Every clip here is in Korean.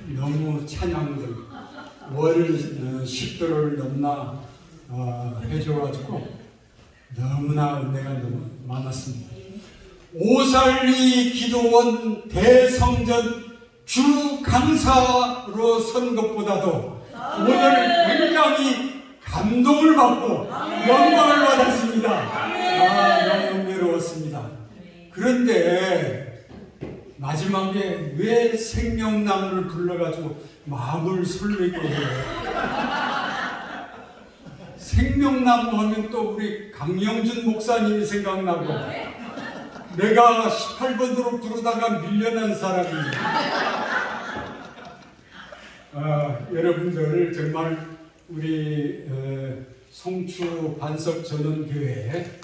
너무 찬양들 월 10도를 넘나 해줘가지고 너무나 은혜가 너무 많았습니다. 오살리 기도원 대성전 주 강사로 선 것보다도 오늘 굉장히 감동을 받고 영광을 받았습니다. 너무 은혜로웠습니다. 그런데 마지막에 왜 생명나무를 불러가지고 마음을 설레게 해요? 생명나무 하면 또 우리 강영준 목사님이 생각나고 내가 18번으로 부르다가 밀려난 사람입니다. 여러분들 정말 우리 송추 반석전원교회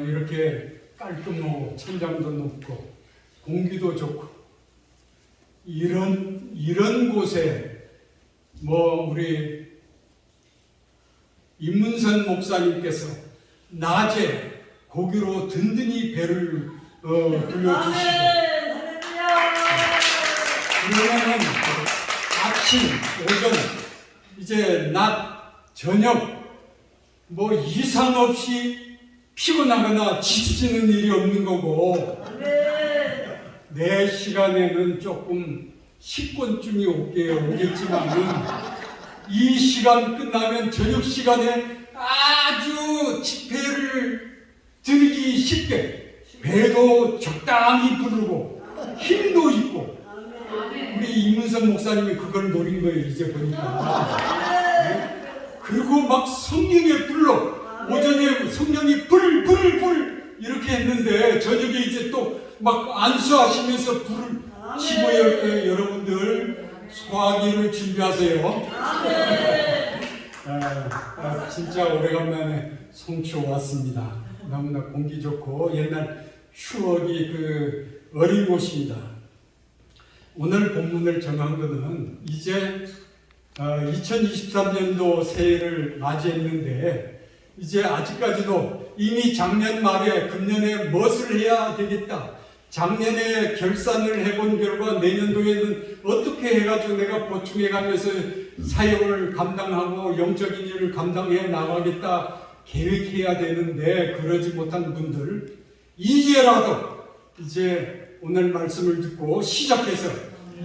이렇게 깔끔하고 천장도 높고 공기도 좋고 이런 곳에 우리 임문선 목사님께서 낮에 고기로 든든히 배를 불려주시고 그러면은 아침, 오전, 이제 낮, 저녁 이상 없이 피곤하거나 지치는 일이 없는 거고 내 시간에는 조금 10분쯤이 오겠지만은 이 시간 끝나면 저녁 시간에 아주 집회를 드리기 쉽게 배도 적당히 부르고 힘도 있고 우리 이문선 목사님이 그걸 노린 거예요. 이제 보니까. 그리고 막 성령의 불로 오전에 성령이 불 이렇게 했는데 저녁에 이제 또 막 안수하시면서 불을 치고야 할 거예요. 여러분들 소화기를 준비하세요. 진짜 오래간만에 송추 왔습니다. 너무나 공기 좋고 옛날 추억이 어린 곳입니다. 오늘 본문을 정한 것은 이제 2023년도 새해를 맞이했는데 이제 아직까지도 이미 작년 말에 금년에 무엇을 해야 되겠다. 작년에 결산을 해본 결과 내년도에는 어떻게 해가지고 내가 보충해가면서 사역을 감당하고 영적인 일을 감당해 나가겠다 계획해야 되는데 그러지 못한 분들 이제라도 이제 오늘 말씀을 듣고 시작해서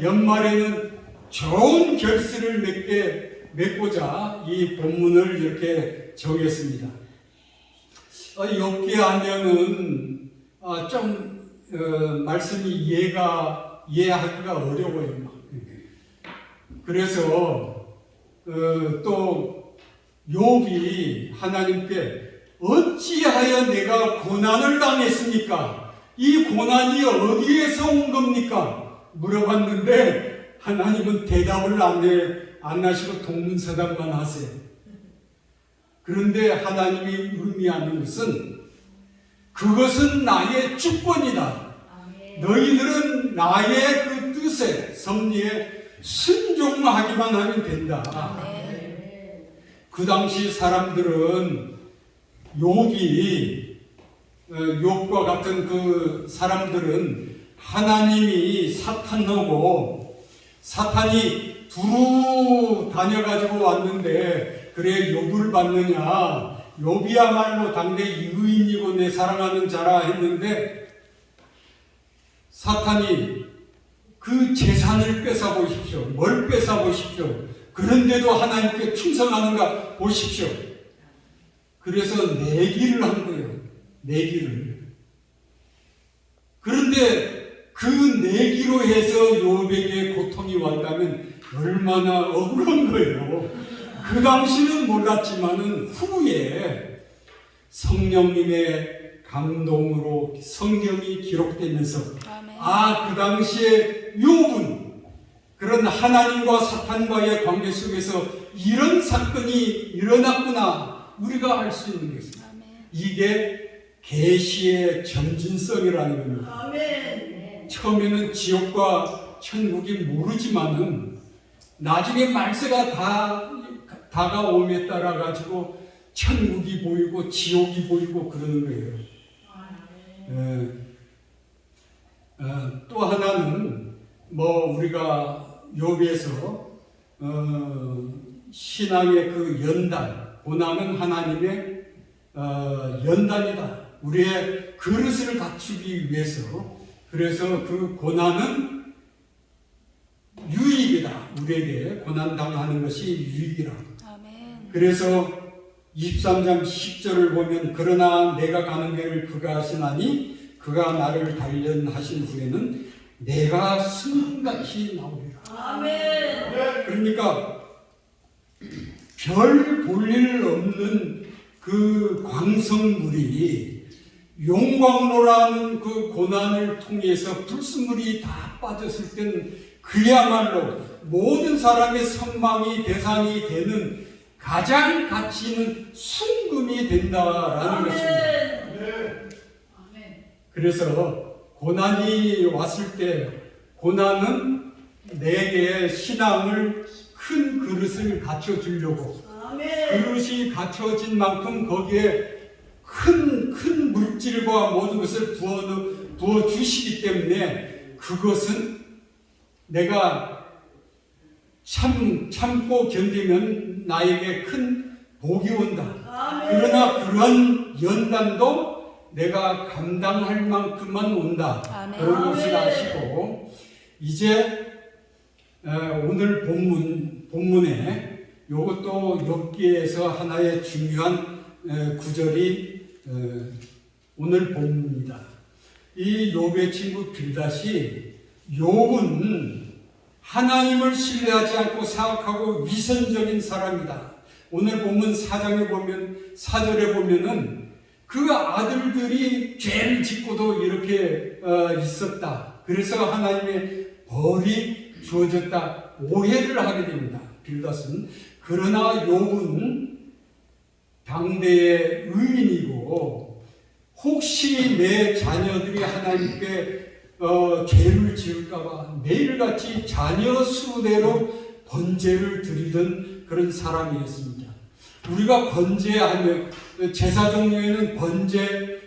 연말에는 좋은 결실을 맺고자 이 본문을 이렇게 정했습니다. 욥기 하면은 좀 말씀이 이해하기가 어려워요. 그래서 또 욥이 하나님께 어찌하여 내가 고난을 당했습니까? 이 고난이 어디에서 온 겁니까? 물어봤는데 하나님은 대답을 안 하시고 동문서답만 하세요. 그런데 하나님이 의미하는 것은 그것은 나의 주권이다. 너희들은 나의 그 뜻에 섭리에 순종하기만 하면 된다. 그 당시 사람들은 욥과 같은 그 사람들은 하나님이 사탄이 두루 다녀가지고 왔는데 그래 욥을 받느냐 욥이야말로 당대 의인이고 내 사랑하는 자라 했는데 사탄이 그 재산을 뺏어보십시오. 뭘 뺏어보십시오. 그런데도 하나님께 충성하는가 보십시오. 그래서 내기를 한 거예요. 내기를. 그런데 그 내기로 해서 욥에게 고통이 왔다면 얼마나 억울한 거예요. 그 당시는 몰랐지만은 후에 성령님의 감동으로 성경이 기록되면서 그 당시에 욥은 그런 하나님과 사탄과의 관계 속에서 이런 사건이 일어났구나 우리가 알 수 있는 것입니다. 이게 계시의 점진성이라는 겁니다. 처음에는 지옥과 천국이 모르지만은 나중에 말세가 다가옴에 따라 가지고 천국이 보이고 지옥이 보이고 그러는 거예요. 또 하나는 우리가 욥에서 신앙의 그 연단, 고난은 하나님의 연단이다. 우리의 그릇을 갖추기 위해서. 그래서 그 고난은 유익이다. 우리에게 고난 당하는 것이 유익이라. 아멘. 그래서 23장 10절을 보면 그러나 내가 가는 길을 그가 하시나니 그가 나를 단련하신 후에는 내가 승같이 나오리라. 아멘. 그러니까 별 볼 일 없는 그 광석물이 용광로라는 그 고난을 통해서 불순물이 다 빠졌을 땐 그야말로 모든 사람의 선망이 대상이 되는 가장 가치 있는 순금이 된다라는 것입니다. 그래서 고난이 왔을 때 고난은 내게 신앙을 큰 그릇을 갖춰주려고 그릇이 갖춰진 만큼 거기에 큰 물질과 모든 것을 부어주시기 때문에 그것은 내가 참고 견디면 나에게 큰 복이 온다. 그러나 그런 연단도 내가 감당할 만큼만 온다. 그런 것을 아시고 이제 오늘 본문에 이것도 욥기에서 하나의 중요한 구절이 오늘 본문입니다. 이 욥의 친구 빌닷이 욥은 하나님을 신뢰하지 않고 사악하고 위선적인 사람이다. 오늘 본문 4절에 보면은 그 아들들이 죄를 짓고도 이렇게 있었다. 그래서 하나님의 벌이 주어졌다. 오해를 하게 됩니다. 빌닷은. 그러나 욥은 당대의 의인이고 혹시 내 자녀들이 하나님께 죄를 지을까봐 매일같이 자녀 수대로 번제를 드리던 그런 사람이었습니다. 우리가 번제하면 제사 종류에는 번제,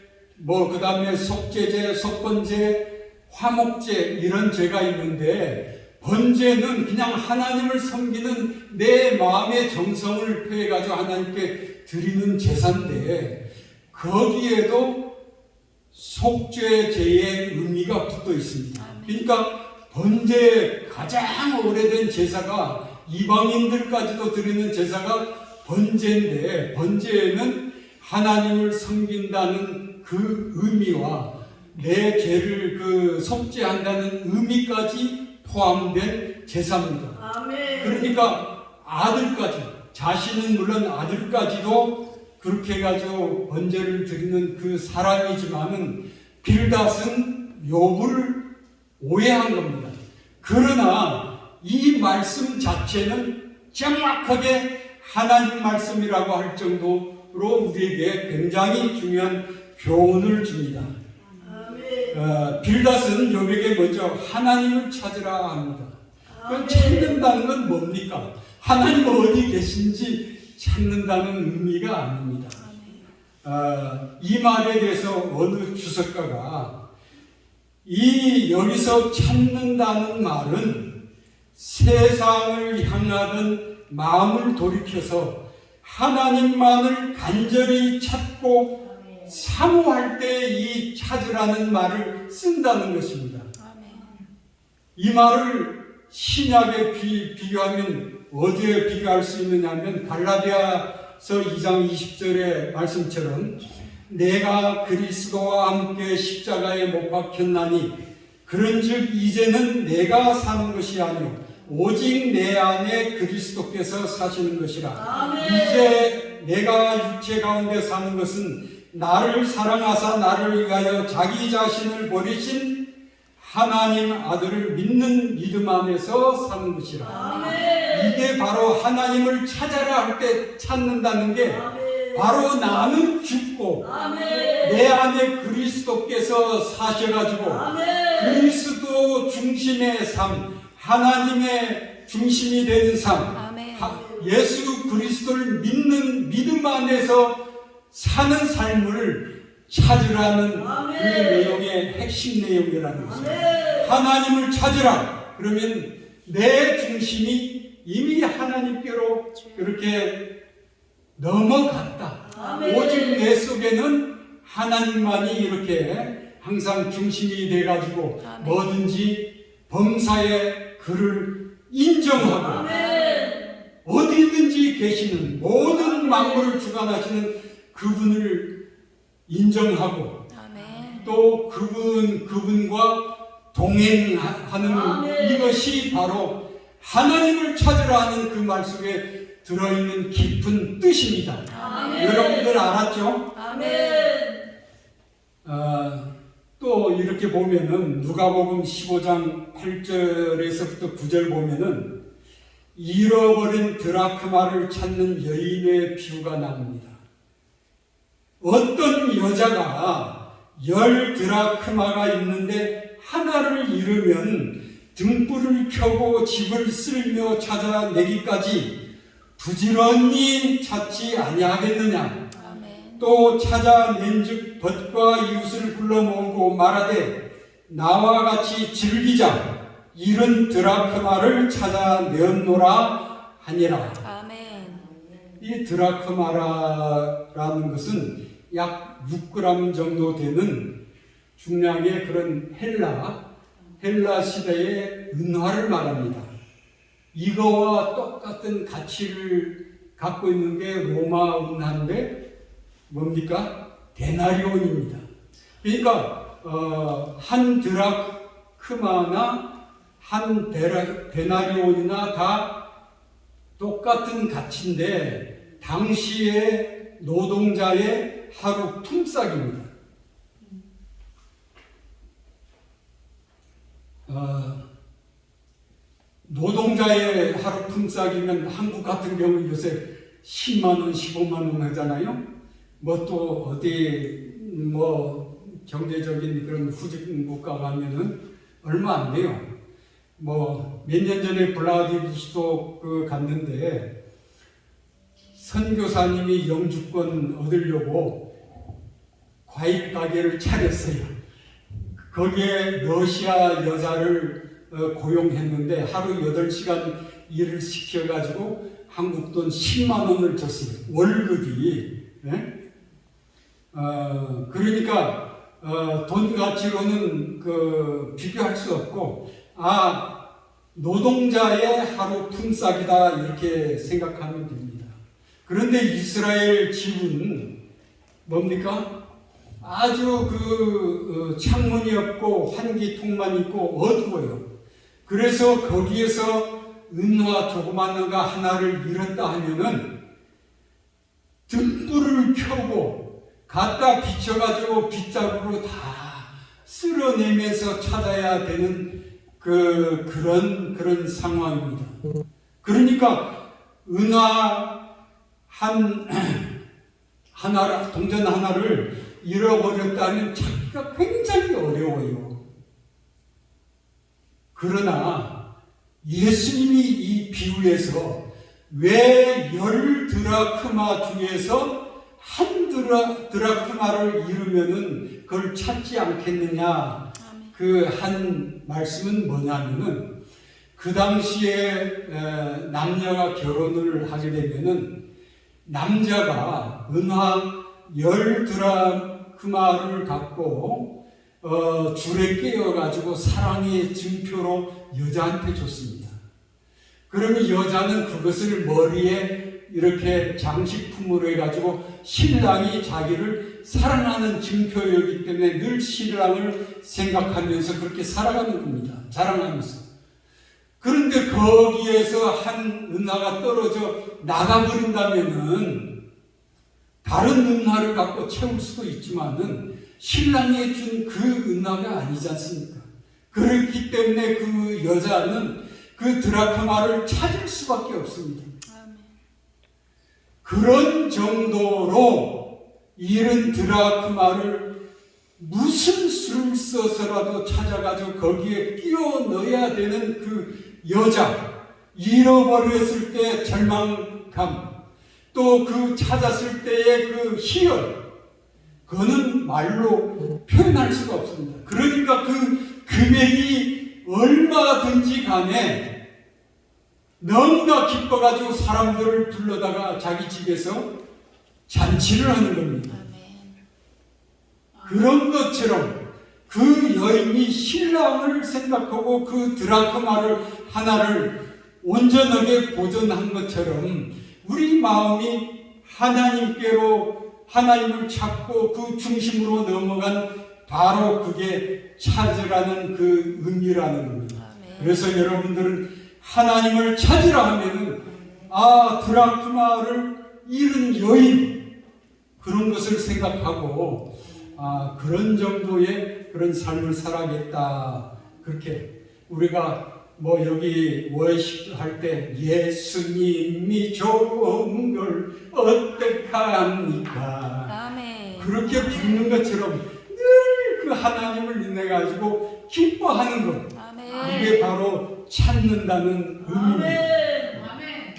그 다음에 속죄제, 속번제, 화목제 이런 제가 있는데 번제는 그냥 하나님을 섬기는 내 마음의 정성을 표해가지고 하나님께 드리는 제사인데 거기에도 속죄제의 의미가 붙어 있습니다. 그러니까 번제 가장 오래된 제사가 이방인들까지도 드리는 제사가 번제인데 번제에는 하나님을 섬긴다는 그 의미와 내 죄를 속죄한다는 의미까지 포함된 제사입니다. 그러니까 아들까지 자신은 물론 아들까지도 그렇게 해가지고 번제를 드리는 그 사람이지만은 빌닷은 욥을 오해한 겁니다. 그러나 이 말씀 자체는 정확하게 하나님 말씀이라고 할 정도로 우리에게 굉장히 중요한 교훈을 줍니다. 빌닷은 욥에게 먼저 하나님을 찾으라 합니다. 찾는다는 건 뭡니까? 하나님 어디 계신지 찾는다는 의미가 아닙니다. 이 말에 대해서 어느 주석가가 여기서 찾는다는 말은 세상을 향하던 마음을 돌이켜서 하나님만을 간절히 찾고 사모할 때 이 찾으라는 말을 쓴다는 것입니다. 이 말을 신약에 비교하면 어디에 비교할 수 있느냐 하면 갈라디아서 2장 20절의 말씀처럼 내가 그리스도와 함께 십자가에 못 박혔나니 그런즉 이제는 내가 사는 것이 아니요 오직 내 안에 그리스도께서 사시는 것이라. 이제 내가 육체 가운데 사는 것은 나를 사랑하사 나를 위하여 자기 자신을 버리신 하나님 아들을 믿는 믿음 안에서 사는 것이라. 이게 바로 하나님을 찾아라 할 때 찾는다는 게 바로 나는 죽고 내 안에 그리스도께서 사셔가지고 그리스도 중심의 삶, 하나님의 중심이 되는 삶, 예수 그리스도를 믿는 믿음 안에서 사는 삶을 찾으라는 그 내용의 핵심 내용이라는 것입니다. 하나님을 찾으라. 그러면 내 중심이 이미 하나님께로 이렇게 넘어갔다. 아멘. 오직 내 속에는 하나님만이 이렇게 항상 중심이 돼가지고 아멘. 뭐든지 범사에 그를 인정하고 아멘. 어디든지 계시는 모든 만물을 주관하시는 그분을 인정하고 아멘. 또 그분과 동행하는 아멘. 이것이 바로 하나님을 찾으라 하는 그 말 속에 들어있는 깊은 뜻입니다. 아멘. 여러분들 알았죠? 아멘. 또 이렇게 보면은 누가복음 15장 8절에서부터 9절 보면은 잃어버린 드라크마를 찾는 여인의 비유가 나옵니다. 어떤 여자가 10 드라크마가 있는데 하나를 잃으면 등불을 켜고 집을 쓸며 찾아내기까지 부지런히 찾지 아니하겠느냐. 아멘. 또 찾아낸즉 벗과 이웃을 불러 모으고 말하되 나와 같이 즐기자. 잃은 드라크마를 찾아내었노라 하니라. 아멘. 이 드라크마라는 것은 약 6g 정도 되는 중량의 그런 헬라 시대의 은화를 말합니다. 이거와 똑같은 가치를 갖고 있는 게 로마 은화인데 뭡니까? 데나리온입니다. 그러니까 한 드라크마나 한 데나리온이나 다 똑같은 가치인데 당시의 노동자의 하루 품삯입니다. 노동자의 하루 품삯이면 한국 같은 경우 요새 10만 원, 15만 원 하잖아요. 뭐 또 어디 뭐 경제적인 그런 후진 국가 가면은 얼마 안 돼요. 뭐 몇 년 전에 블라디보스토크 갔는데 선교사님이 영주권 얻으려고 과일 가게를 차렸어요. 거기에 러시아 여자를 고용했는데 하루 8시간 일을 시켜가지고 한국 돈 10만 원을 줬어요. 월급이. 네? 그러니까 돈 가치로는 비교할 수 없고 노동자의 하루 품삯이다 이렇게 생각하면 됩니다. 그런데 이스라엘 집은 뭡니까? 아주 창문이 없고 환기통만 있고 어두워요. 그래서 거기에서 은화 조그만 거 하나를 잃었다 하면은 등불을 켜고 갖다 비춰가지고 빗자루로 다 쓸어내면서 찾아야 되는 그런 상황입니다. 그러니까 은화 동전 하나를 잃어버렸다면 찾기가 굉장히 어려워요. 그러나 예수님이 이 비유에서 왜 10 드라크마 중에서 한 드라크마를 잃으면은 그걸 찾지 않겠느냐. 그 한 말씀은 뭐냐면은 그 당시에 남녀가 결혼을 하게 되면은 남자가 은화 10 드라크마를 갖고 줄에 끼어가지고 사랑의 증표로 여자한테 줬습니다. 그러면 여자는 그것을 머리에 이렇게 장식품으로 해가지고 신랑이 자기를 사랑하는 증표이기 때문에 늘 신랑을 생각하면서 그렇게 살아가는 겁니다. 자랑하면서. 그런데 거기에서 한 은하가 떨어져 나가버린다면은 다른 은하를 갖고 채울 수도 있지만은 신랑이 준 그 은하가 아니지 않습니까? 그렇기 때문에 그 여자는 그 드라크마를 찾을 수밖에 없습니다. 그런 정도로 잃은 드라크마를 무슨 수를 써서라도 찾아가지고 거기에 끼워 넣어야 되는 그 여자, 잃어버렸을 때 절망감, 또 그 찾았을 때의 그 희열, 그거는 말로 표현할 수가 없습니다. 그러니까 그 금액이 얼마든지 간에 너무나 기뻐가지고 사람들을 불러다가 자기 집에서 잔치를 하는 겁니다. 그런 것처럼 그 여인이 신랑을 생각하고 그 드라크마를 하나를 온전하게 보존한 것처럼 우리 마음이 하나님께로 하나님을 찾고 그 중심으로 넘어간 바로 그게 찾으라는 그 의미라는 겁니다. 그래서 여러분들은 하나님을 찾으라 하면은 드라크마를 잃은 여인 그런 것을 생각하고 그런 정도의 그런 삶을 살아야겠다. 그렇게 우리가 뭐 여기 월식 할 때 예수님이 좋은 걸 어떡합니까? 아멘. 그렇게 부르는 것처럼 늘 그 하나님을 인해 가지고 기뻐하는 것. 아멘. 이게 바로 찾는다는 의미입니다. 아멘.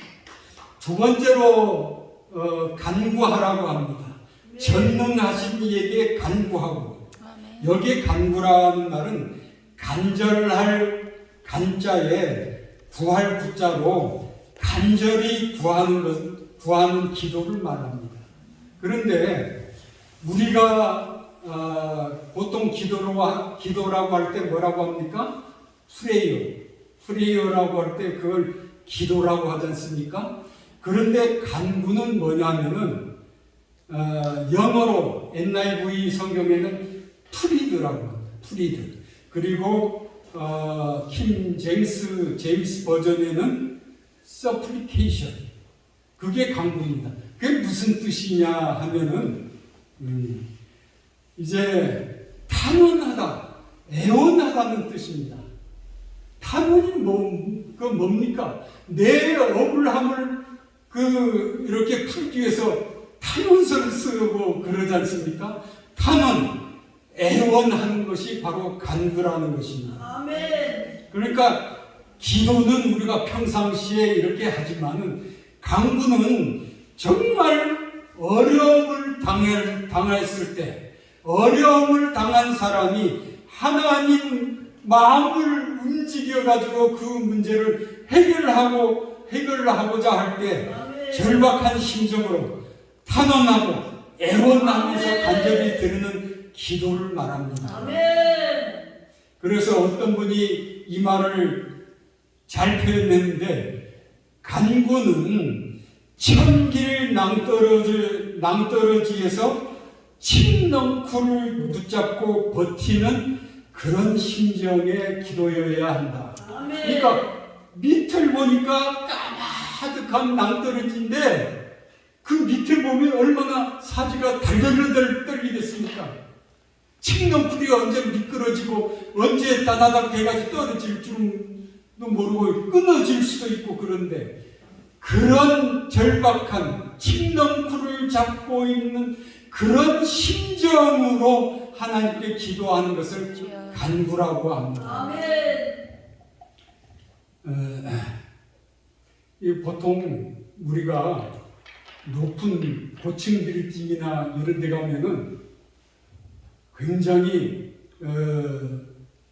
두 번째로 간구하라고 합니다. 전능하신 이에게 간구하고. 아멘. 여기에 간구라는 말은 간절할 간자에 구할 구자로 간절히 구하는 기도를 말합니다. 그런데 우리가 보통 기도라고 할 때 뭐라고 합니까? 프레이어라고 할 때 그걸 기도라고 하지 않습니까? 그런데 간구는 뭐냐면은 영어로 NIV 성경에는 프리드라고 합니다. 프리드. 그리고 킹 제임스 버전에는 supplication. 그게 간구입니다. 그게 무슨 뜻이냐 하면은 이제 탄원하다, 애원하다는 뜻입니다. 탄원이 뭡니까? 내 억울함을 이렇게 풀기 위해서 탄원서를 쓰고 그러지 않습니까? 탄원, 애원하는 것이 바로 간구라는 것입니다. 아멘. 그러니까 기도는 우리가 평상시에 이렇게 하지만은 간구는 정말 어려움을 당했을 때 어려움을 당한 사람이 하나님 마음을 움직여가지고 그 문제를 해결하고자 할 때 절박한 심정으로 탄원하고 애원하면서 간절히 드리는 기도를 말합니다. 아멘. 그래서 어떤 분이 이 말을 잘 표현했는데 간구는 천길 낭떠러지에서 침넝쿨을 붙잡고 버티는 그런 심정의 기도여야 한다. 아멘. 그러니까 밑을 보니까 까마득한 낭떠러지인데 그 밑을 보면 얼마나 사지가 달달달 떨리겠습니까? 침넝쿨이 언제 미끄러지고 언제 다다닥 해가지고 떨어질 줄도 모르고 끊어질 수도 있고 그런데 그런 절박한 침넝쿨을 잡고 있는 그런 심정으로 하나님께 기도하는 것을 간구라고 합니다. 보통 우리가 높은 고층 빌딩이나 이런 데 가면은 굉장히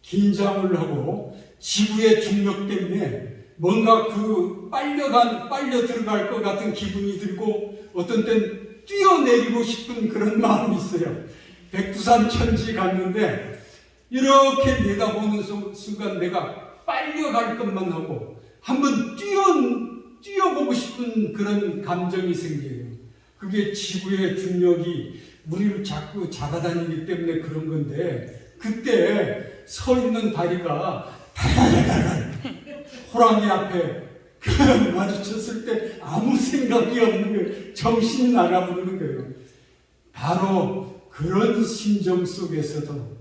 긴장을 하고 지구의 중력 때문에 뭔가 빨려 들어갈 것 같은 기분이 들고 어떤 땐 뛰어내리고 싶은 그런 마음이 있어요. 백두산 천지 갔는데 이렇게 내다보는 순간 내가 빨려갈 것만 하고 한번 뛰어보고 싶은 그런 감정이 생겨요. 그게 지구의 중력이 우리를 자꾸 잡아다니기 때문에 그런 건데 그때 서 있는 다리가 달달달달 호랑이 앞에 마주쳤을 때 아무 생각이 없는 거예요. 정신이 나가버리는 거예요. 바로 그런 심정 속에서도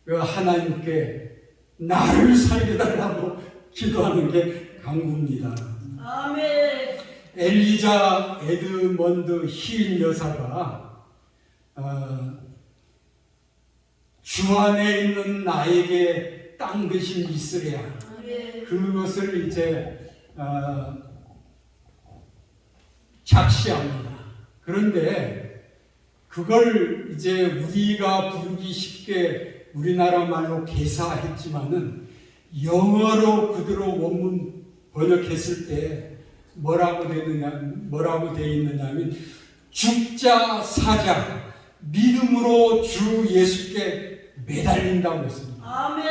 하나님께 나를 살려달라고 기도하는 게 간구입니다. 아멘. 엘리자 에드먼드 힐 여사가 주 안에 있는 나에게 딴 것이 있으랴. 그것을 이제 작시합니다. 그런데 그걸 이제 우리가 부르기 쉽게 우리나라 말로 개사했지만은 영어로 그대로 원문 번역했을 때 뭐라고 되어 있느냐면 죽자 사자 믿음으로 주 예수께 매달린다고 했습니다. 아멘.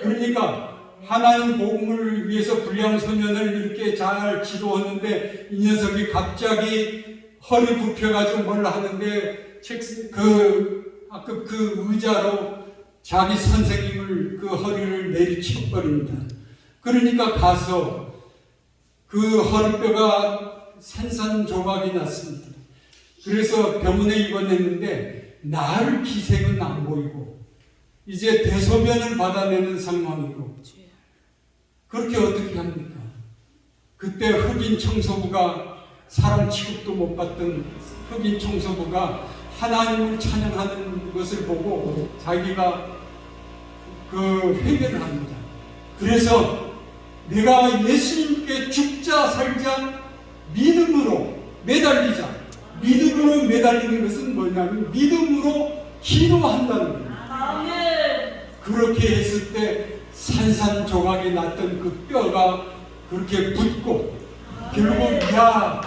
그러니까 하나님 복음을 위해서 불량 소년을 이렇게 잘 지도하는데 이 녀석이 갑자기 허리 굽혀가지고 뭘 하는데 그 의자로 자기 선생님을 그 허리를 내리쳐버립니다. 그러니까 가서 그 허리뼈가 산산조각이 났습니다. 그래서 병원에 입원했는데 나을 기색은 안 보이고 이제 대소변을 받아내는 상황이고 그렇게 어떻게 합니까? 그때 흑인 청소부가 사람 취급도 못 받던 흑인 청소부가 하나님을 찬양하는 것을 보고 자기가 그 회개를 합니다. 그래서 내가 예수님께 죽자 살자 믿음으로 매달리자. 믿음으로 매달리는 것은 뭐냐면 믿음으로 기도한다는 거예요. 아멘. 그렇게 했을 때 산산조각이 났던 그 뼈가 그렇게 붙고 결국 야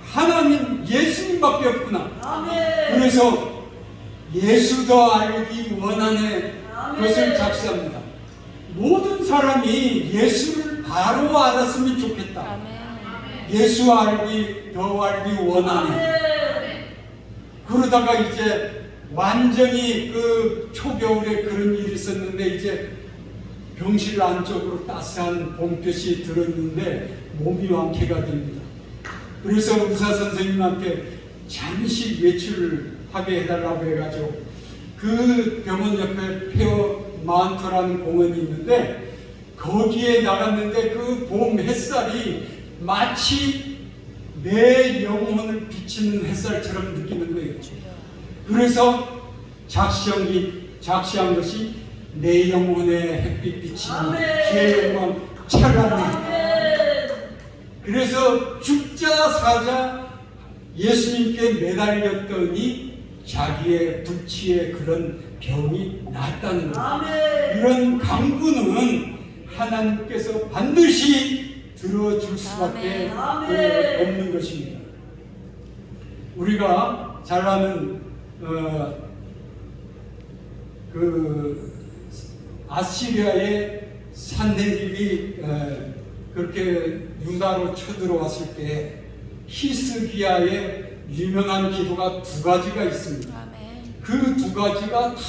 하나님 예수님밖에 없구나. 아멘. 그래서 예수 더 알기 원하는 아멘. 것을 작시합니다. 모든 사람이 예수를 바로 알았으면 좋겠다. 아멘. 예수 더 알기 원하네. 아멘. 그러다가 이제 완전히 그 초겨울에 그런 일이 있었는데 이제 병실 안쪽으로 따스한 봄볕이 들었는데 몸이 완쾌가 됩니다. 그래서 의사 선생님한테 잠시 외출을 하게 해달라고 해가지고 그 병원 옆에 페어마운트라는 공원이 있는데 거기에 나갔는데 그 봄 햇살이 마치 내 영혼을 비치는 햇살처럼 느끼는 거예요. 그래서 작시한 것이 내 영혼의 햇빛 비치는 주의 영광 찬란해. 그래서 죽자 사자 예수님께 매달렸더니 자기의 불치의 그런 병이 낫다는 거예요. 이런 강구는 하나님께서 반드시 들어줄 수밖에 없는 것입니다. 우리가 잘 아는 그 아시리아의 산헤립이 그렇게 유다로 쳐들어왔을 때 히스기야의 유명한 기도가 두 가지가 있습니다. 그 두 가지가 다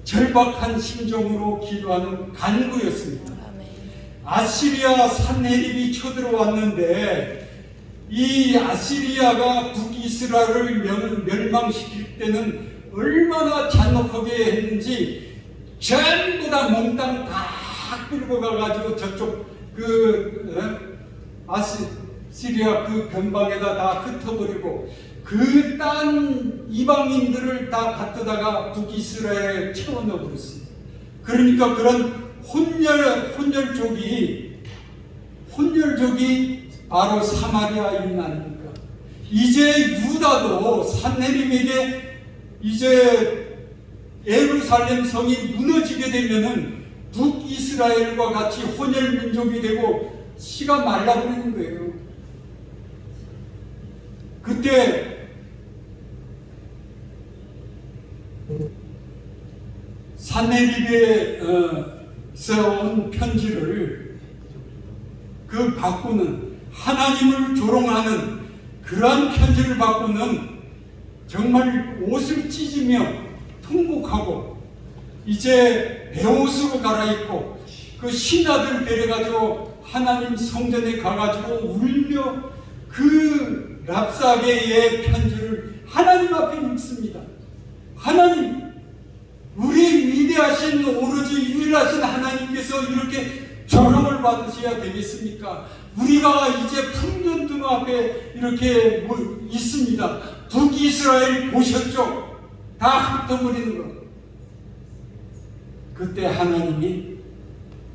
절박한 심정으로 기도하는 간구였습니다. 아시리아 산헤립이 쳐들어왔는데 이 아시리아가 북이스라엘을 멸망시킬 때는 얼마나 잔혹하게 했는지 전부 다 몽땅 다 끌고 가가지고 저쪽 아시리아 그 변방에다 다 흩어버리고 그 딴 이방인들을 다 갖다가 북이스라엘에 채워넣어 버렸습니다. 그러니까 그런 혼혈족이 바로 사마리아인 아닙니까? 이제 유다도 산헤립에게 이제 예루살렘 성이 무너지게 되면은 북이스라엘과 같이 혼혈 민족이 되고 씨가 말라버리는 거예요. 그때 산헤립에서 온 편지를 바꾸는 하나님을 조롱하는 그러한 편지를 바꾸는 정말 옷을 찢으며 통곡하고 이제 베옷으로 갈아입고 그 신하들 데려가지고 하나님 성전에 가가지고 울며 그 랍사게의 편지를 하나님 앞에 읽습니다. 하나님, 우리 위대하신 오로지 유일하신 하나님께서 이렇게 조롱을 받으셔야 되겠습니까? 우리가 이제 풍년등 앞에 이렇게 있습니다. 북이스라엘 보셨죠? 다 흩어버리는 것. 그때 하나님이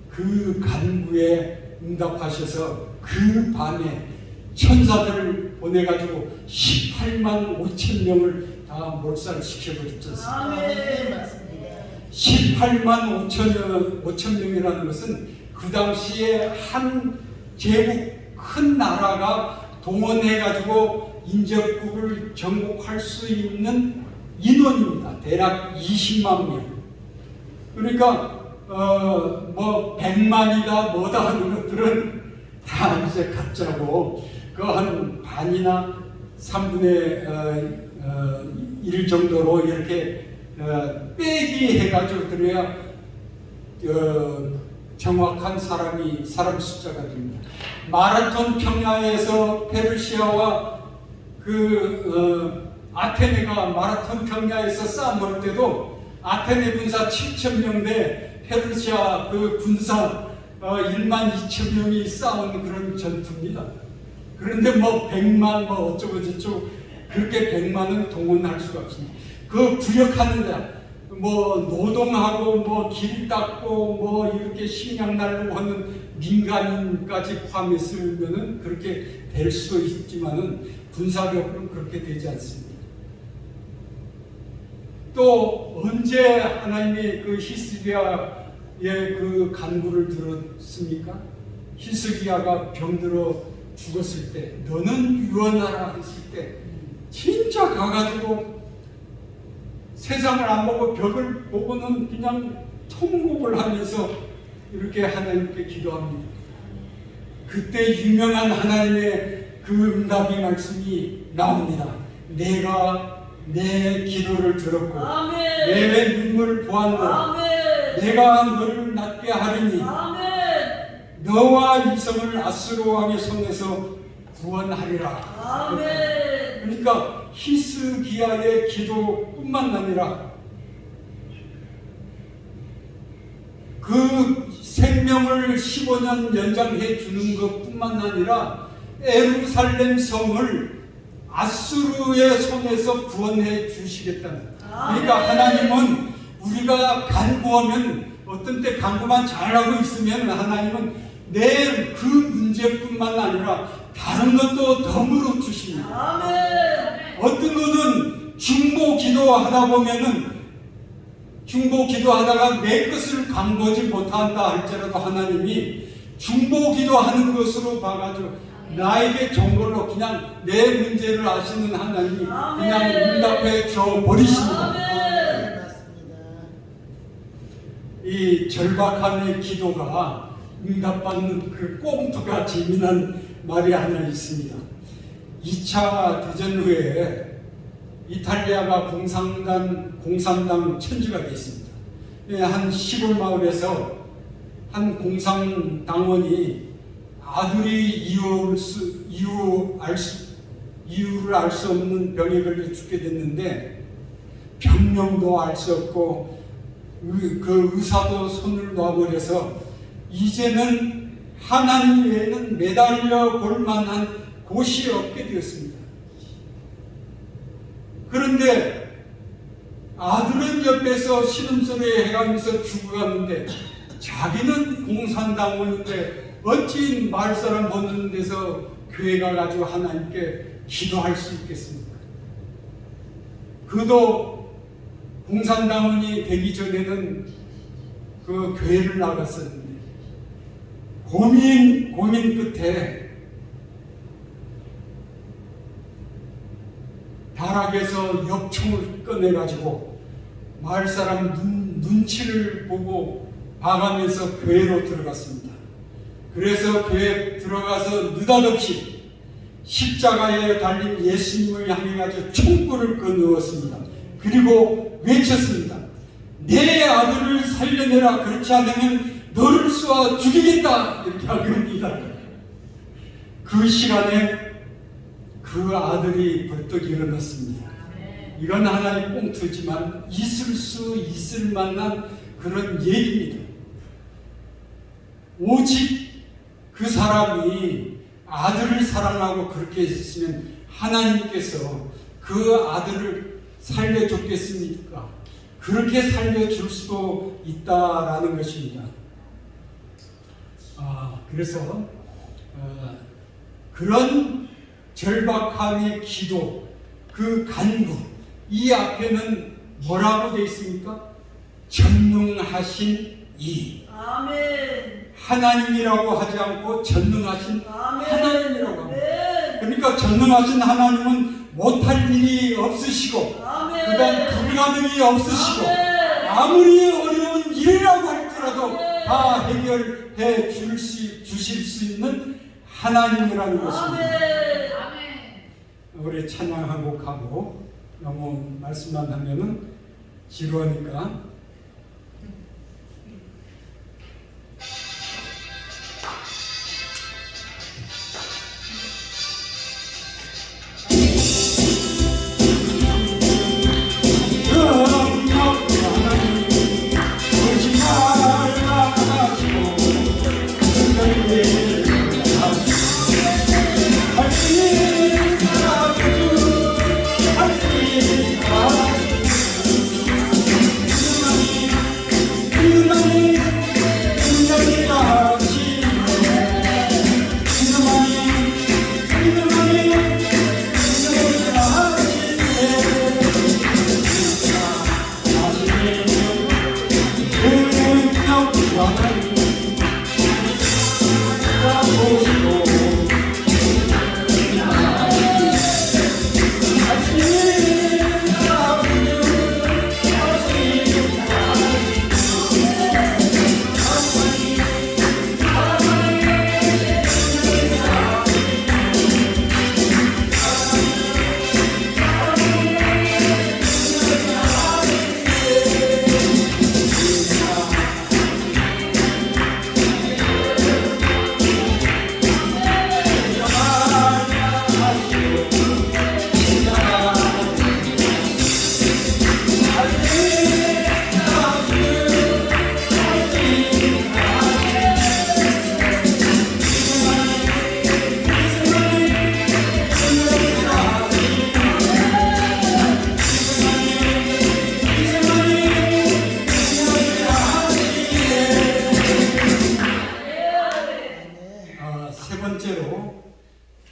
그 간구에 응답하셔서 그 밤에 천사들을 보내가지고 18만 5천 명을 다 몰살시켜버렸지 않습니까? 18만 5천 명이라는 것은 그 당시에 한 제국 큰 나라가 동원해가지고 인접국을 정복할 수 있는 인원입니다. 대략 20만 명. 그러니까 뭐 100만이다 뭐다 하는 것들은 다 이제 가짜고 그 한 반이나 3분의 1 정도로 이렇게 빼기 해가지고 들어야 정확한 사람 숫자가 됩니다. 마라톤 평야에서 페르시아와 아테네가 마라톤 평야에서 싸움할 때도 아테네 군사 7,000명 대 페르시아 군사 1만 2천 명이 싸운 그런 전투입니다. 그런데 뭐 100만 뭐 어쩌고 저쩌고 그렇게 100만은 동원할 수가 없습니다. 그 구역하는데 뭐 노동하고 뭐 길 닦고 뭐 이렇게 식량 날리고 하는 민간인까지 포함했으면은 그렇게 될 수도 있지만은 군사력으로는 그렇게 되지 않습니다. 또 언제 하나님이 그 히스기야의 그 간구를 들었습니까? 히스기야가 병들어 죽었을 때 너는 유언하라 했을 때 진짜 가가지고 세상을 안 보고 벽을 보고는 그냥 통곡을 하면서 이렇게 하나님께 기도합니다. 그때 유명한 하나님의 그 응답의 말씀이 나옵니다. 내가 내 기도를 들었고 아멘. 내 눈물을 보았노. 아멘. 내가 너를 낫게 하리니 아멘. 너와 이성을 아수르 왕의 손에서 구원하리라. 아멘. 그러니까 히스기야의 기도뿐만 아니라 그 생명을 15년 연장해 주는 것뿐만 아니라 예루살렘 성을 아수르의 손에서 구원해 주시겠다는. 그러니까 하나님은 우리가 간구하면 어떤 때 간구만 잘하고 있으면 하나님은 내 그 문제뿐만 아니라 다른 것도 덤으로 주십니다. 아멘. 어떤 거는 중보 기도하다 보면은 중보 기도하다가 내 것을 간구하지 못한다 할지라도 하나님이 중보 기도하는 것으로 봐가지고 나에게 좋은 걸로 그냥 내 문제를 아시는 하나님이 그냥 응답해 줘 버리십니다. 이 절박함의 기도가 응답받는 그 꽁트가 재미난 말이 하나 있습니다. 2차 대전 후에 이탈리아가 공산당 천지가 됐습니다. 한 시골 마을에서 한 공산당원이 아들이 이유를 알 수 없는 병에 걸려 죽게 됐는데 병명도 알 수 없고 그 의사도 손을 놔버려서 이제는 하나님 외에는 매달려 볼 만한 곳이 없게 되었습니다. 그런데 아들은 옆에서 신음소리 해가면서 죽어갔는데 자기는 공산당원인데 어찌 마을 사람 보는 데서 교회 가가지고 하나님께 기도할 수 있겠습니까? 그도 공산당원이 되기 전에는 그 교회를 나갔었는데 고민 끝에 다락에서 엽총을 꺼내가지고 마을 사람 눈치를 보고 봐가면서 교회로 들어갔습니다. 그래서 교회에 들어가서 느닷없이 십자가에 달린 예수님을 향해 가지고 총구를 꺼누었습니다. 그리고 외쳤습니다. 내 아들을 살려내라. 그렇지 않으면 너를 쏘아 죽이겠다. 이렇게 하겁니다. 그 시간에 그 아들이 벌떡 일어났습니다. 이건 하나의 꽁트지만 있을 수 있을 만한 그런 얘기입니다. 오직 그 사람이 아들을 사랑하고 그렇게 했으면 하나님께서 그 아들을 살려줬겠습니까? 그렇게 살려줄 수도 있다라는 것입니다. 그래서 그런 절박함의 기도, 그 간구, 이 앞에는 뭐라고 되어 있습니까? 전능하신 이. 아멘. 하나님이라고 하지 않고 전능하신 아멘. 하나님이라고 합니다. 아멘. 그러니까 전능하신 하나님은 못할 일이 없으시고 아멘. 그다음 불가능이 없으시고 아멘. 아무리 어려운 일이라고 할지라도 다 해결해 주실 수 있는 하나님이라는 것입니다. 아멘. 우리 찬양 한 곡 하고 너무 말씀만 하면은 지루하니까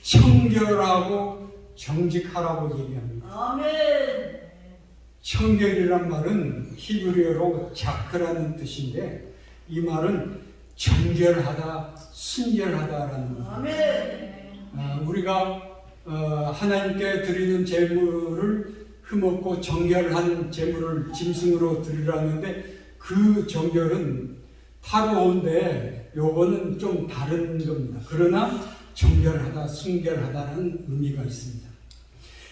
청결하고 정직하라고 얘기합니다. 아멘. 청결이란 말은 히브리어로 자크라는 뜻인데 이 말은 정결하다, 순결하다라는 겁니다. 아멘. 우리가 하나님께 드리는 제물을 흠없고 정결한 제물을 짐승으로 드리라는데 그 정결은 타로운데 요거는 좀 다른 겁니다. 그러나 정결하다, 순결하다는 의미가 있습니다.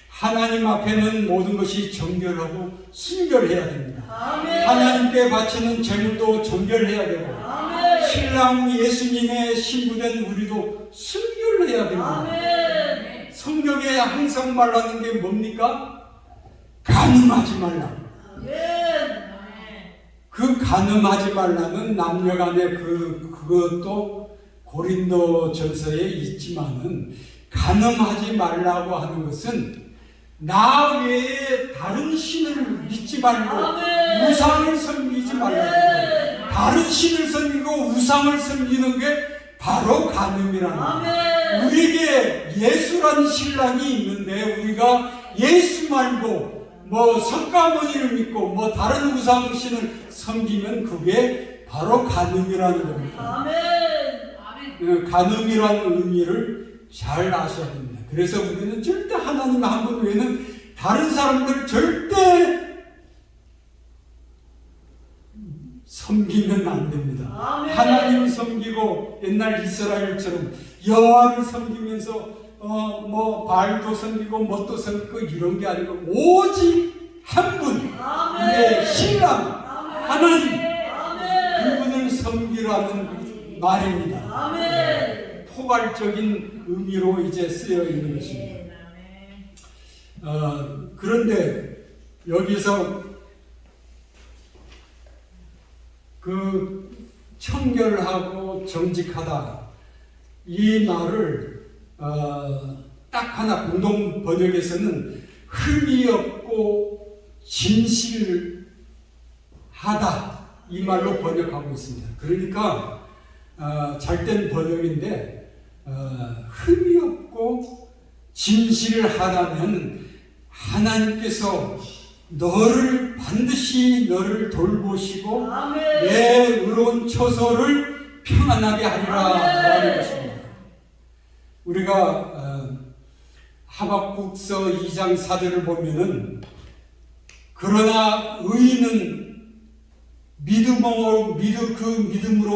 하나님 앞에는 모든 것이 정결하고 순결해야 됩니다. 아멘. 하나님께 바치는 제물도 정결해야 되고 아멘. 신랑 예수님의 신부된 우리도 순결해야 됩니다. 아멘. 성경에 항상 말하는 게 뭡니까? 간음하지 말라. 아멘. 그 간음하지 말라는 남녀간의 그것도 고린도 전서에 있지만은 간음하지 말라고 하는 것은 나 외에 다른 신을 믿지 말고 아멘. 우상을 섬기지 말라고. 아멘. 다른 신을 섬기고 우상을 섬기는 게 바로 간음이라는 거예요. 아멘. 우리에게 예수라는 신랑이 있는데 우리가 예수 말고 뭐 석가모니를 믿고 뭐 다른 우상신을 섬기면 그게 바로 간음이라는 겁니다. 아멘. 간음이라는 의미를 잘 아셔야 됩니다. 그래서 우리는 절대 하나님 한 분 외에는 다른 사람들 절대 섬기면 안 됩니다. 아멘. 하나님 섬기고 옛날 이스라엘처럼 여호와를 섬기면서 뭐 바알도 섬기고 뭣도 섬기고 이런 게 아니고 오직 한 분, 아멘. 우리의 신랑 하나님 아멘. 그분을 섬기라는 말입니다. 아멘. 포괄적인 의미로 이제 쓰여 있는 것입니다. 그런데 여기서 그 청결하고 정직하다 이 말을 딱 하나 공동 번역에서는 흠이 없고 진실하다 이 말로 번역하고 있습니다. 그러니까 잘된 번역인데 흠이 없고 진실하다면 하나님께서 너를 반드시 너를 돌보시고 아멘. 내 의로운 처소를 평안하게 하리라 하는 것입니다. 우리가 하박국서 2장 4절을 보면은 그러나 의인은 믿음으로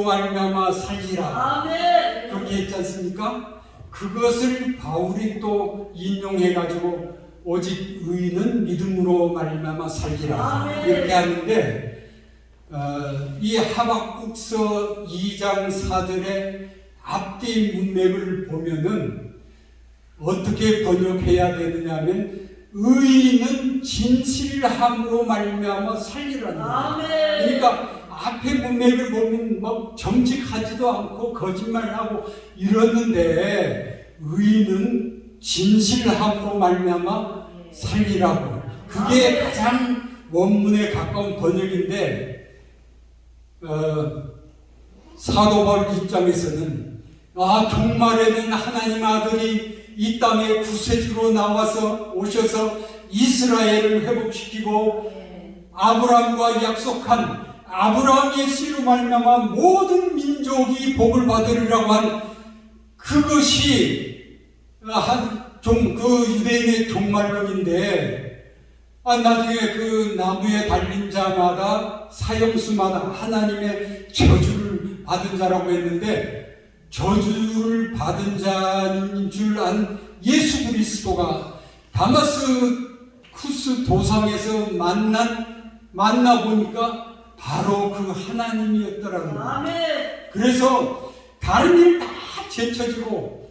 말미암아 살리라 아멘. 그렇게 했지 않습니까? 그것을 바울이 또 인용해가지고 오직 의인은 믿음으로 말미암아 살리라 아멘. 이렇게 하는데 이 하박국서 2장 4절의 앞뒤 문맥을 보면은 어떻게 번역해야 되느냐 하면 의인은 진실함으로 말미암아 살리라는 거예요. 아멘. 그러니까 앞에 문맥을 보면 막 정직하지도 않고 거짓말하고 이러는데 의인은 진실함으로 말미암아 살리라고. 그게 가장 원문에 가까운 번역인데 사도 바울 입장에서는 종말에는 하나님 아들이 이 땅에 구세주로 나와서 오셔서 이스라엘을 회복시키고 아브라함과 약속한 아브라함의 씨로 말미암아 모든 민족이 복을 받으리라고 한 그것이 그 유대인의 종말론인데 나중에 그 나무에 달린 자마다 사형수마다 하나님의 저주를 받은 자라고 했는데 저주를 받은 자인 줄 안 예수 그리스도가 다마스쿠스 도상에서 만나 보니까 바로 그 하나님이었더라는 거예요. 아멘. 그래서 다른 일 다 제쳐지고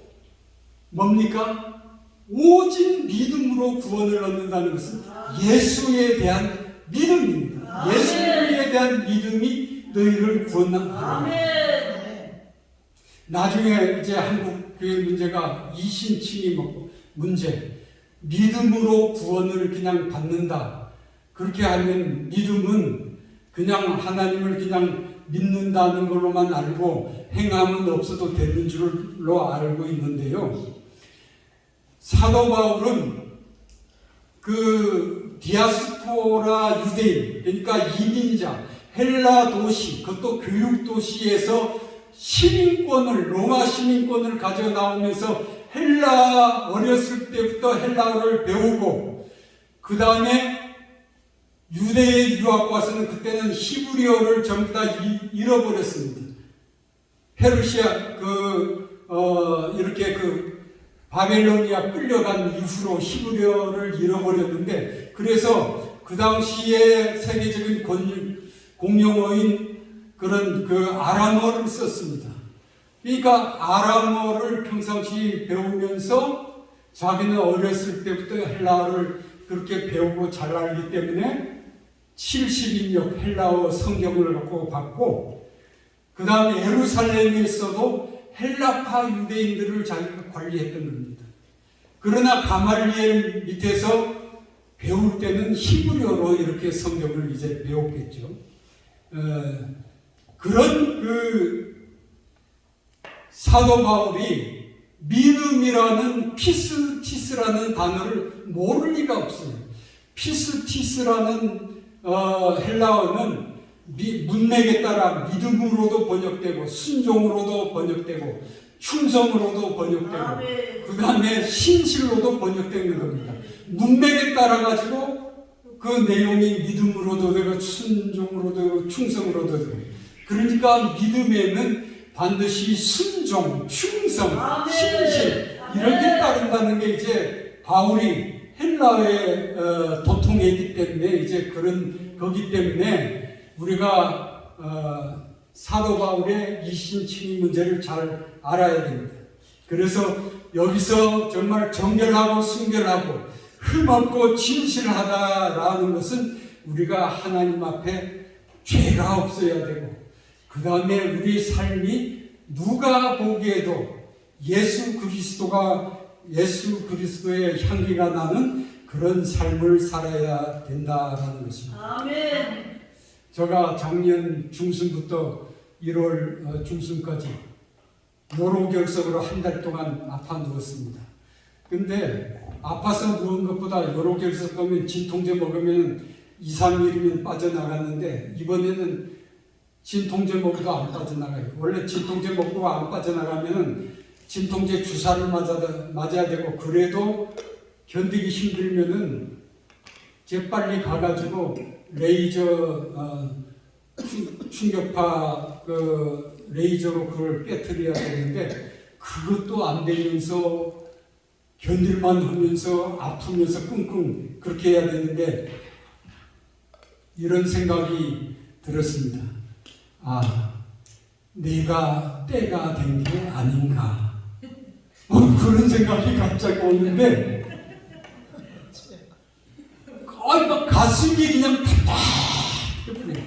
뭡니까? 오직 믿음으로 구원을 얻는다는 것은 예수에 대한 믿음입니다. 아멘. 예수에 대한 믿음이 너희를 구원한다. 아멘. 나중에 이제 한국 교회 문제가 이신칭의 문제, 믿음으로 구원을 그냥 받는다. 그렇게 하면 믿음은 그냥 하나님을 그냥 믿는다는 걸로만 알고 행함은 없어도 되는 줄로 알고 있는데요. 사도 바울은 그 디아스포라 유대인, 그러니까 이민자, 헬라 도시, 그것도 교육 도시에서 로마 시민권을 가져 나오면서 어렸을 때부터 헬라어를 배우고, 그 다음에 유대에 유학 와서는 그때는 히브리어를 전부 다 잃어버렸습니다. 페르시아, 이렇게 바벨로니아 끌려간 이후로 히브리어를 잃어버렸는데, 그래서 그 당시에 세계적인 공용어인 그런 아람어를 썼습니다. 그러니까 아람어를 평상시 배우면서 자기는 어렸을 때부터 헬라어를 그렇게 배우고 잘 알기 때문에 70인역 헬라어 성경을 갖고 받고, 그 다음에 예루살렘에서도 헬라파 유대인들을 자기가 관리했던 겁니다. 그러나 가말리엘 밑에서 배울 때는 히브리어로 이렇게 성경을 이제 배웠겠죠. 그런 사도 바울이 믿음이라는 피스티스라는 단어를 모를 리가 없어요. 피스티스라는 헬라어는 문맥에 따라 믿음으로도 번역되고 순종으로도 번역되고 충성으로도 번역되고 그 다음에 신실로도 번역되는 겁니다. 문맥에 따라 가지고 그 내용이 믿음으로도 되고 순종으로도 되고 충성으로도 되고, 그러니까 믿음에는 반드시 순종, 충성, 신실 이런 게 따른다는 게 이제 바울이 헬라어에 도통했기 때문에 이제 거기 때문에 우리가 사도 바울의 이신칭의 문제를 잘 알아야 됩니다. 그래서 여기서 정말 정결하고 순결하고 흠없고 진실하다라는 것은 우리가 하나님 앞에 죄가 없어야 되고, 그 다음에 우리 삶이 누가 보기에도 예수 그리스도의 향기가 나는 그런 삶을 살아야 된다라는 것입니다. 아멘. 제가 작년 중순부터 1월 중순까지 노로결석으로 한 달 동안 아파 누웠습니다. 근데 아파서 누운 것보다 여러 개를 섞으면 진통제 먹으면 2, 3일이면 빠져나갔는데 이번에는 진통제 먹어도 안 빠져나가요. 원래 진통제 먹고 안 빠져나가면 진통제 주사를 맞아야 되고 그래도 견디기 힘들면은 재빨리 가가지고 레이저 충격파 그 레이저로 그걸 깨트려야 되는데 그것도 안 되면서 견딜만 하면서 아프면서 끙끙 그렇게 해야 되는데 이런 생각이 들었습니다. 아, 내가 때가 된 게 아닌가. 그런 생각이 갑자기 오는데 막 가슴이 그냥 답답해.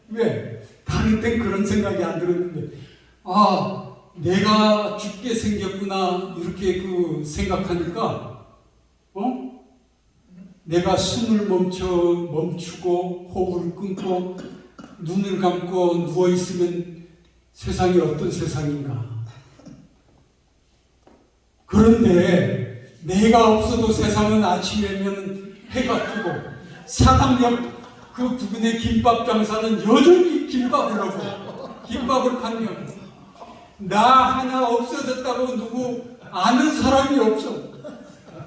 왜? 다른 땐 그런 생각이 안 들었는데 아, 내가 죽게 생겼구나 이렇게 그 생각하니까 내가 숨을 멈추고 호흡을 끊고 눈을 감고 누워 있으면 세상이 어떤 세상인가. 그런데 내가 없어도 세상은 아침에면 해가 뜨고 사당역 그 부근의 김밥 장사는 여전히 김밥을 하고 김밥을 판매하고 나 하나 없어졌다고 누구 아는 사람이 없어.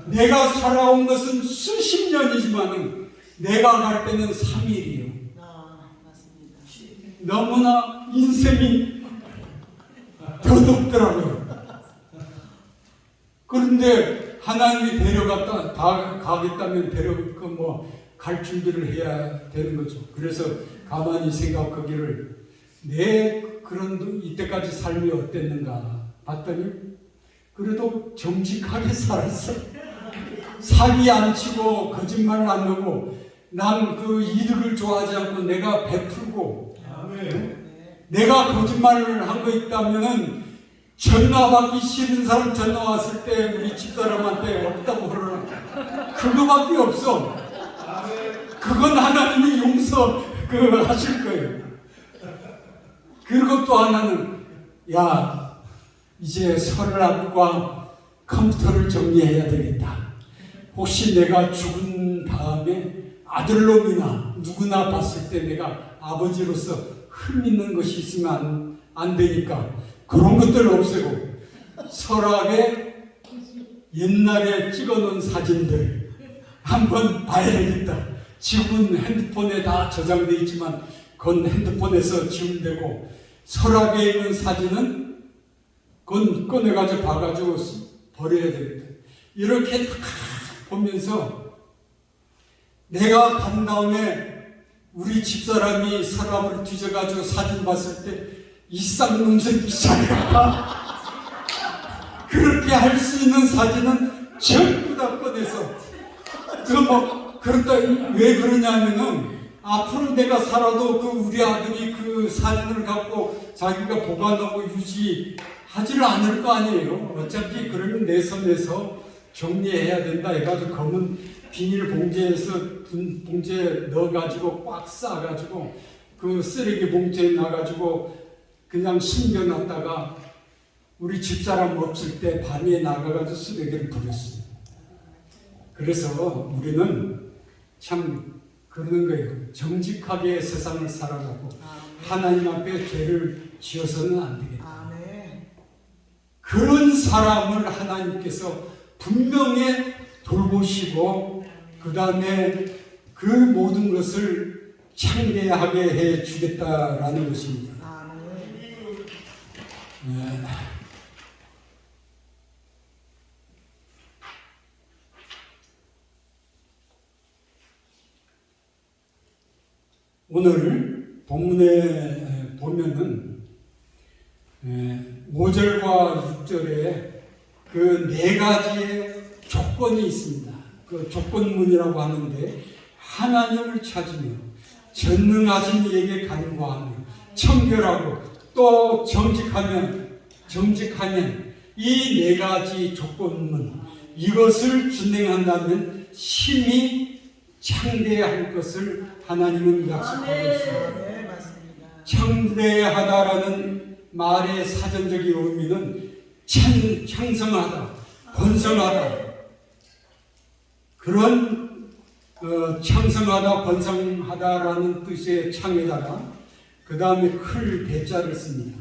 내가 살아온 것은 수십 년이지만 내가 갈 때는 3일이에요. 맞습니다. 너무나 인생이 더덥더라고요. 그런데 하나님이 가겠다면 갈 준비를 해야 되는 거죠. 그래서 가만히 생각하기를 내 그런 이때까지 삶이 어땠는가 봤더니 그래도 정직하게 살았어. 사기 안 치고 거짓말을 안 하고 난 그 이득을 좋아하지 않고 내가 베풀고 내가 거짓말을 한 거 있다면은 전화 받기 싫은 사람 전화 왔을 때 우리 집사람한테 없다고 그러나 그거밖에 없어. 그건 하나님이 하실 거예요. 그리고 또 하나는 야 이제 서랍과 컴퓨터를 정리해야 되겠다. 혹시 내가 죽은 다음에 아들놈이나 누구나 봤을 때 내가 아버지로서 흠있는 것이 있으면 안 되니까 그런 것들을 없애고 서랍에 옛날에 찍어놓은 사진들 한번 봐야겠다. 지금은 핸드폰에 다 저장되어 있지만 그건 핸드폰에서 지우면 되고 서랍에 있는 사진은 그건 꺼내가지고 봐가지고 버려야 되겠다. 이렇게 딱 보면서 내가 간 다음에 우리 집사람이 서랍을 뒤져가지고 사진 봤을 때 이 쌍놈새끼 자기가 그렇게 할 수 있는 사진은 전부 다 꺼내서 그렇다 왜 그러냐면은 앞으로 내가 살아도 그 우리 아들이 그 사진을 갖고 자기가 보관하고 유지하지를 않을 거 아니에요. 어차피 그러면 내 손에서 정리해야 된다 해가지고 검은 비닐 봉지에 넣어가지고 꽉 싸가지고 그 쓰레기 봉지에 놔가지고 그냥 숨겨놨다가 우리 집사람 없을 때 밤에 나가가지고 쓰레기를 버렸어요. 그래서 우리는 참 그러는 거예요. 정직하게 세상을 살아가고 하나님 앞에 죄를 지어서는 안 되겠다. 그런 사람을 하나님께서 분명히 돌보시고 그 다음에 그 모든 것을 창대하게 해 주겠다라는 것입니다. 오늘 본문에 보면은 5절과 6절에 그 네 가지의 조건이 있습니다. 그 조건문이라고 하는데 하나님을 찾으며 전능하신 이에게 간구하며 청결하고 또 정직하면 이 네 가지 조건문 이것을 준행한다면 심히 창대할 것을 하나님은 약속하고 있습니다. 창대하다라는 말의 사전적인 의미는 창성하다, 번성하다, 그런 창성하다 번성하다라는 뜻의 창에다가 그 다음에 클 대자를 씁니다.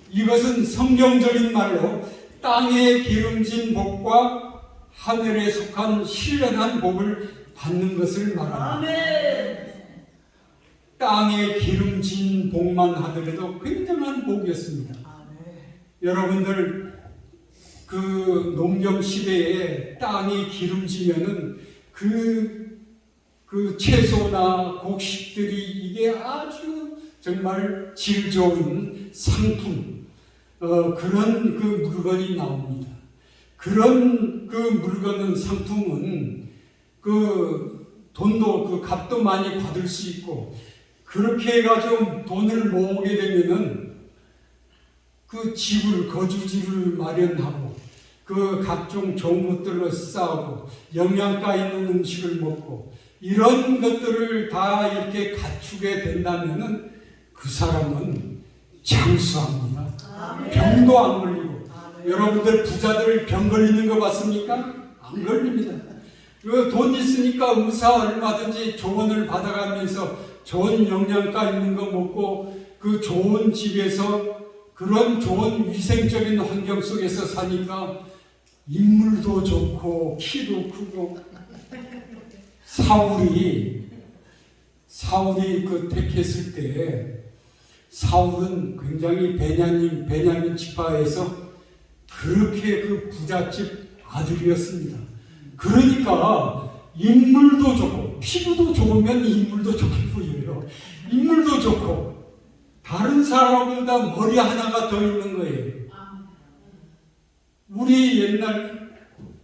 이것은 성경적인 말로 땅에 기름진 복과 하늘에 속한 신령한 복을 받는 것을 말합니다. 아멘. 땅에 기름진 복만 하더라도 굉장한 복이었습니다. 여러분들 그 농경 시대에 땅이 기름지면은 그 채소나 곡식들이 이게 아주 정말 질 좋은 상품, 그런 그 물건이 나옵니다. 그런 그 물건은 상품은 그 돈도 그 값도 많이 받을 수 있고, 그렇게 해가지고 돈을 모으게 되면은 그 집을 거주지를 마련하고 그 각종 좋은 것들로 싸우고 영양가 있는 음식을 먹고 이런 것들을 다 이렇게 갖추게 된다면은 그 사람은 장수합니다. 아멘. 병도 안 걸리고. 여러분들 부자들 병 걸리는 거 봤습니까? 안 걸립니다. 그 돈 있으니까 의사 얼마든지 조언을 받아가면서 좋은 영양가 있는 거 먹고 그 좋은 집에서 그런 좋은 위생적인 환경 속에서 사니까 인물도 좋고 키도 크고. 사울이 그 택했을 때 사울은 굉장히 베냐민 지파에서 그렇게 그 부잣집 아들이었습니다. 그러니까 인물도 좋고 피부도 좋으면 인물도 좋게 보여요. 인물도 좋고 다른 사람보다 머리 하나가 더 있는 거예요. 우리 옛날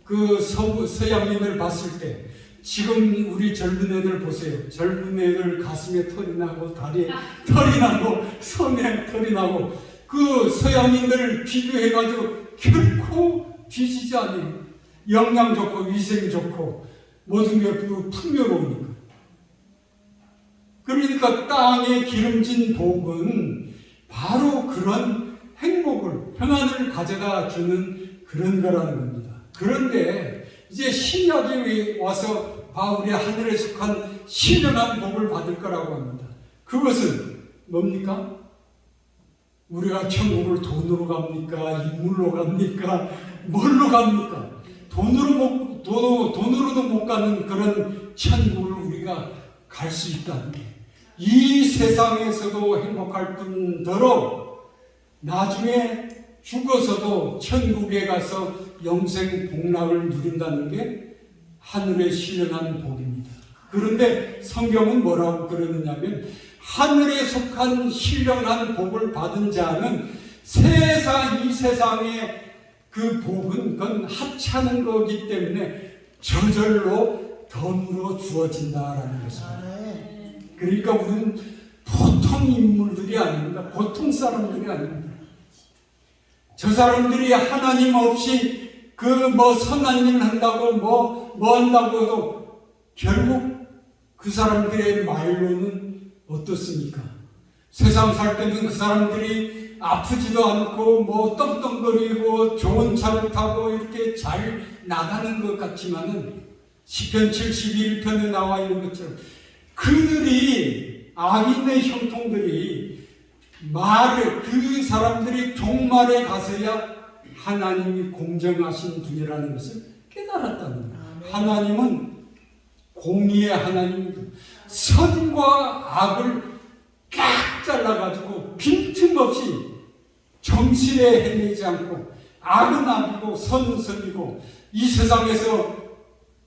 그 서양인을 봤을 때 지금 우리 젊은 애들 보세요. 젊은 애들 가슴에 털이 나고 다리에 털이 나고 손에 털이 나고 그 서양인들 비교해가지고 결코 뒤지지 않아요. 영양 좋고 위생 좋고 모든 게 풍요로우니까. 그러니까 땅에 기름진 복은 바로 그런 행복을, 평안을 가져다 주는 그런 거라는 겁니다. 그런데 이제 신약에 와서 바울이 하늘에 속한 신령한 복을 받을 거라고 합니다. 그것은 뭡니까? 우리가 천국을 돈으로 갑니까? 인물로 갑니까? 뭘로 갑니까? 돈으로도 못 가는 그런 천국을 우리가 갈 수 있다는 게, 이 세상에서도 행복할 뿐더러 나중에 죽어서도 천국에 가서 영생 복락을 누린다는 게 하늘의 신령한 복입니다. 그런데 성경은 뭐라고 그러느냐면 하늘에 속한 신령한 복을 받은 자는 이 세상의 그 복은 그건 하찮은 거기 때문에 저절로 덤으로 주어진다라는 것입니다. 그러니까 우리는 보통 인물들이 아닙니다. 보통 사람들이 아닙니다. 저 사람들이 하나님 없이 그 선한 일 한다고 뭐 한다고 해도 결국 그 사람들의 말로는 어떻습니까? 세상 살 때는 그 사람들이 아프지도 않고 떵떵거리고 좋은 차를 타고 이렇게 잘 나가는 것 같지만은 시편 71편에 나와 있는 것처럼 그들이 악인의 형통들이 그 사람들이 종말에 가서야 하나님이 공정하신 분이라는 것을 깨달았다는 거예요. 하나님은 공의의 하나님입니다. 선과 악을 깍 잘라가지고 빈틈없이 정실에 헤매지 않고 악은 악이고 선은 선이고 이 세상에서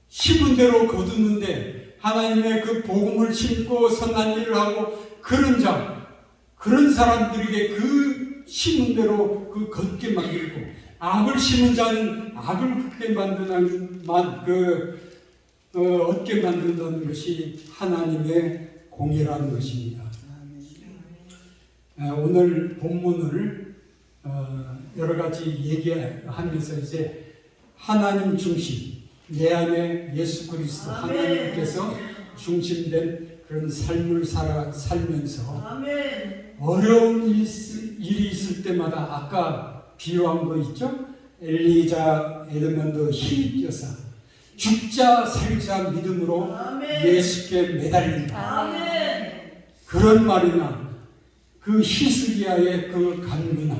심은 대로 거두는데 하나님의 그 복음을 심고 선한 일을 하고 그런 사람들에게 그 심은 대로 그 걷게 만들고 악을 심은 자는 악을 걷게 얻게 만든다는 것이 하나님의 공의라는 것입니다. 오늘 본문을 여러 가지 얘기하면서 이제 하나님 중심, 내 안에 예수 그리스도 하나님께서 중심된 그런 삶을 살면서 어려운 일이 있을 때마다 아까 비유한 거 있죠? 엘리자 에드먼드 힐 여사, 죽자 살자 믿음으로 아멘. 예수께 매달린다. 아멘. 그런 말이나 그 히스기야의 그 간구나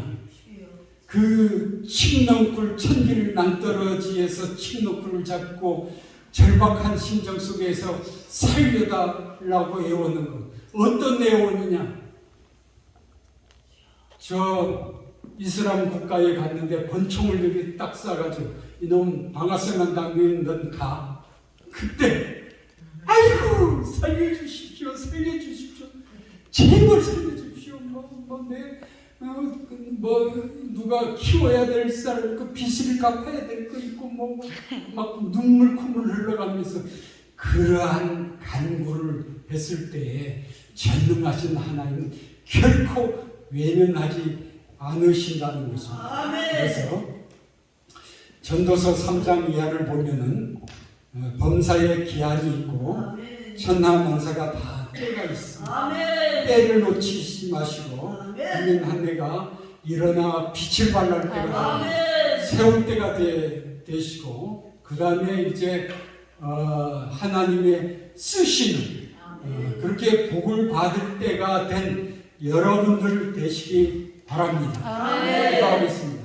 그 칡넝쿨 천길 낭떠러지에서 칡넝쿨을 잡고 절박한 심정 속에서 살려달라고 애원하는 것. 어떤 애원이냐? 저 이슬람 국가에 갔는데 권총을 여기 딱 쏴가지고 이놈 방아쇠만 당기면 넌 가. 그때 아이고 살려주십시오 살려주십시오 제발 살려주십시오 뭐 누가 키워야 될 사람 그 빚을 갚아야 될 거 있고 뭐 막 눈물 콧물 흘러가면서 그러한 간구를 했을 때에 전능하신 하나님은 결코 외면하지 않으신다는 것입니다. 아멘. 그래서 전도서 3장 이하를 보면은 범사에 기한이 있고 아멘. 천하만사가 다 때가 있습니다. 아멘. 때를 놓치지 마시고 아멘. 있는 한 해가 일어나 빛을 발할 때가 되고 아멘. 세울 때가 되시고 그 다음에 이제 하나님의 쓰시는 그렇게 복을 받을 때가 된 여러분들 되시기 바랍니다. 아멘. 기도하겠습니다.